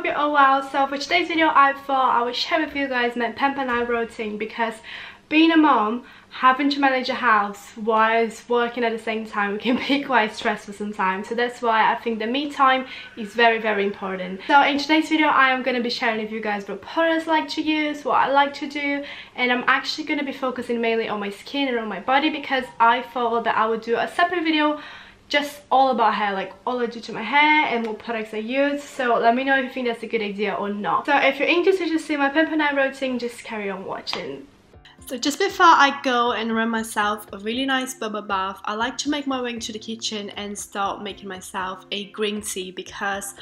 hope you're all well. So for today's video, I thought I would share with you guys my Pamper night routine, because being a mom, having to manage a house whilst working at the same time can be quite stressful sometimes. So that's why I think the me time is very important. So in today's video, I am going to be sharing with you guys what products I like to use, what I like to do, and I'm actually going to be focusing mainly on my skin and on my body, because I thought that I would do a separate video just all about hair, like all I do to my hair and what products I use. So let me know if you think that's a good idea or not. So if you're interested to see my Pamper night routine, just carry on watching. So just before I go and run myself a really nice bubble bath, I like to make my way to the kitchen and start making myself a green tea, because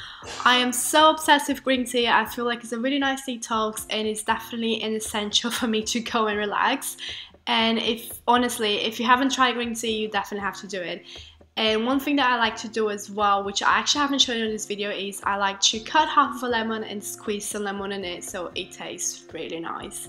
I am so obsessed with green tea. I feel like it's a really nice detox and it's definitely an essential for me to go and relax. And honestly, if you haven't tried green tea, you definitely have to do it. And one thing that I like to do as well, which I actually haven't shown you in this video, is I like to cut half of a lemon and squeeze some lemon in it, so it tastes really nice.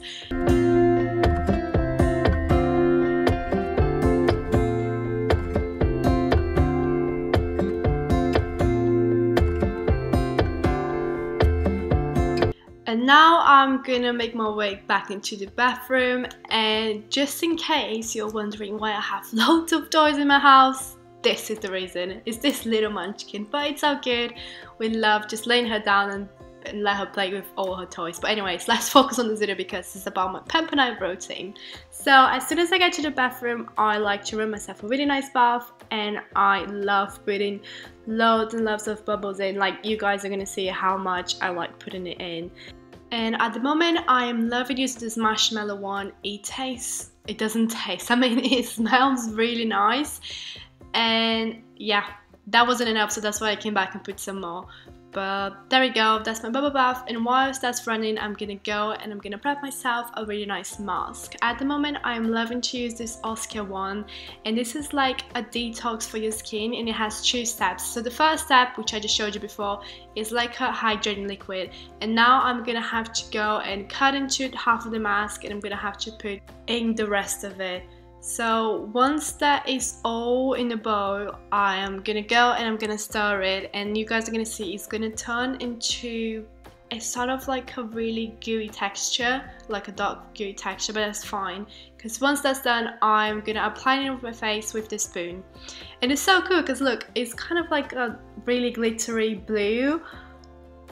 And now I'm gonna make my way back into the bathroom, and just in case you're wondering why I have loads of toys in my house, this is the reason. It's this little munchkin, but it's all good. We love just laying her down and let her play with all her toys. But anyways, let's focus on this video because it's about my Pamper night routine. So as soon as I get to the bathroom, I like to run myself a really nice bath, and I love putting loads and loads of bubbles in. Like, you guys are gonna see how much I like putting it in. And at the moment, I am loving using this Marshmallow one. It doesn't taste, I mean, it smells really nice. And yeah, that wasn't enough, so that's why I came back and put some more. But there we go, that's my bubble bath, and whilst that's running, I'm gonna go and I'm gonna prep myself a really nice mask. At the moment, I'm loving to use this Oscar one, and this is like a detox for your skin, and it has 2 steps. So the first step, which I just showed you before, is like a hydrating liquid, and now I'm gonna have to go and cut into half of the mask, and I'm gonna have to put in the rest of it. So once that is all in the bowl, I am gonna go and I'm gonna stir it, and you guys are gonna see it's gonna turn into a sort of like a really gooey texture, like a dark gooey texture, but that's fine, because once that's done, I'm gonna apply it on my face with this spoon. And it's so cool because look, it's kind of like a really glittery blue.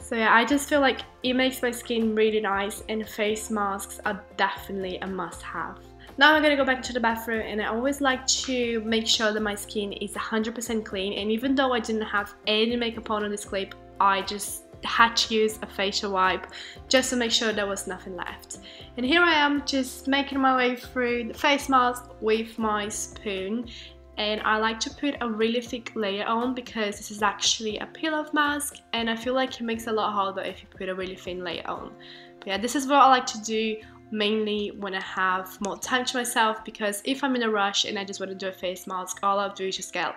So yeah, I just feel like it makes my skin really nice, and face masks are definitely a must-have. Now I'm gonna go back to the bathroom, and I always like to make sure that my skin is 100% clean, and even though I didn't have any makeup on this clip, I just had to use a facial wipe just to make sure there was nothing left. And here I am just making my way through the face mask with my spoon, and I like to put a really thick layer on because this is actually a peel-off mask, and I feel like it makes it a lot harder if you put a really thin layer on. But yeah, this is what I like to do mainly when I have more time to myself, because if I'm in a rush and I just want to do a face mask, all I'll do is just get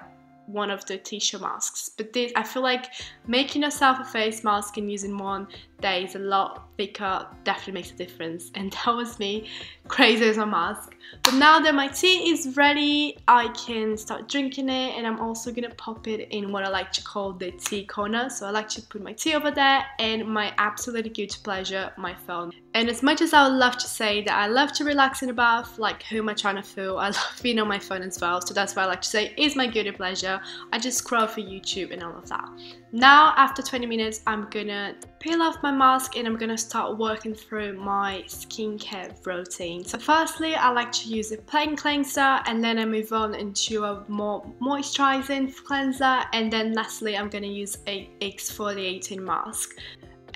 one of the tissue masks. But this, I feel like making yourself a face mask and using one that is a lot thicker definitely makes a difference, and that was me crazy as my mask. But now that my tea is ready, I can start drinking it, and I'm also gonna pop it in what I like to call the tea corner. So I like to put my tea over there, and my absolutely guilty pleasure, my phone. And as much as I would love to say that I love to relax in a bath, like who am I trying to fool, I love being on my phone as well, so that's why I like to say is my guilty pleasure. I just scroll for YouTube and all of that. Now after 20 minutes, I'm gonna peel off my mask and I'm gonna start working through my skincare routine. So firstly, I like to use a plain cleanser, and then I move on into a more moisturizing cleanser, and then lastly I'm gonna use a exfoliating mask.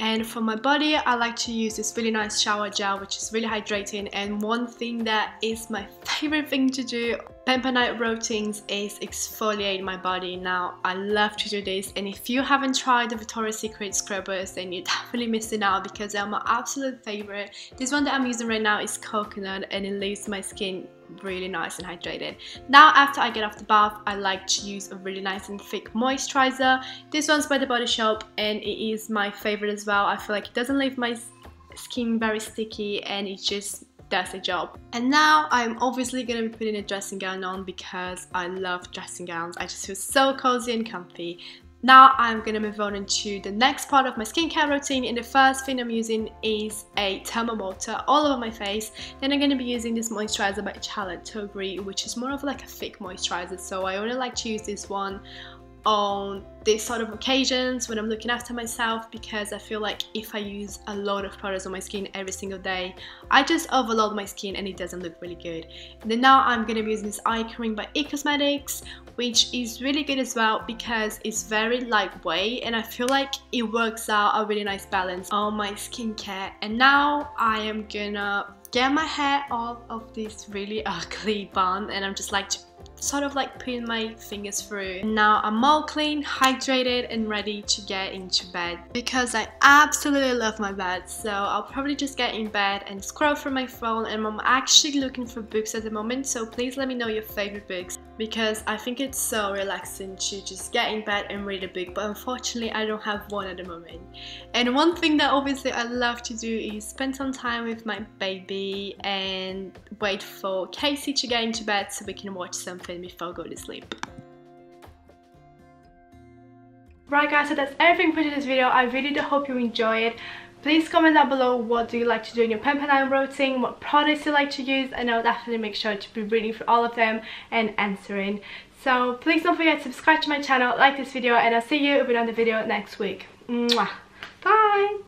And for my body, I like to use this really nice shower gel, which is really hydrating. And one thing that is my favorite thing to do Pamper night routines is exfoliate my body. Now, I love to do this, and if you haven't tried the Victoria's Secret scrubbers, then you're definitely missing out because they're my absolute favorite. This one that I'm using right now is coconut, and it leaves my skin really nice and hydrated. Now after I get off the bath, I like to use a really nice and thick moisturizer. This one's by The Body Shop, and it is my favorite as well. I feel like it doesn't leave my skin very sticky, and it just does the job. And now I'm obviously going to be putting a dressing gown on because I love dressing gowns. I just feel so cozy and comfy. Now I'm gonna move on into the next part of my skincare routine, and the first thing I'm using is a thermal water all over my face. Then I'm gonna be using this moisturizer by Tilbury, which is more of like a thick moisturizer, so I only like to use this one on these sort of occasions when I'm looking after myself, because I feel like if I use a lot of products on my skin every single day, I just overload my skin and it doesn't look really good. And then now I'm gonna be using this eye cream by Cosmetics, which is really good as well because it's very lightweight and I feel like it works out a really nice balance on my skincare. And now I am gonna get my hair off of this really ugly bun, and I'm just like sort of like putting my fingers through. And now I'm all clean, hydrated and ready to get into bed because I absolutely love my bed. So I'll probably just get in bed and scroll through my phone, and I'm actually looking for books at the moment, so please let me know your favorite books because I think it's so relaxing to just get in bed and read a book, but unfortunately I don't have one at the moment. And one thing that obviously I love to do is spend some time with my baby and wait for Casey to get into bed so we can watch something before I go to sleep. Right guys, so that's everything for today's video. I really do hope you enjoy it. Please comment down below what do you like to do in your Pamper routine, what products you like to use, and I'll definitely make sure to be reading through all of them and answering. So please don't forget to subscribe to my channel, like this video, and I'll see you in another video next week. Mwah. Bye!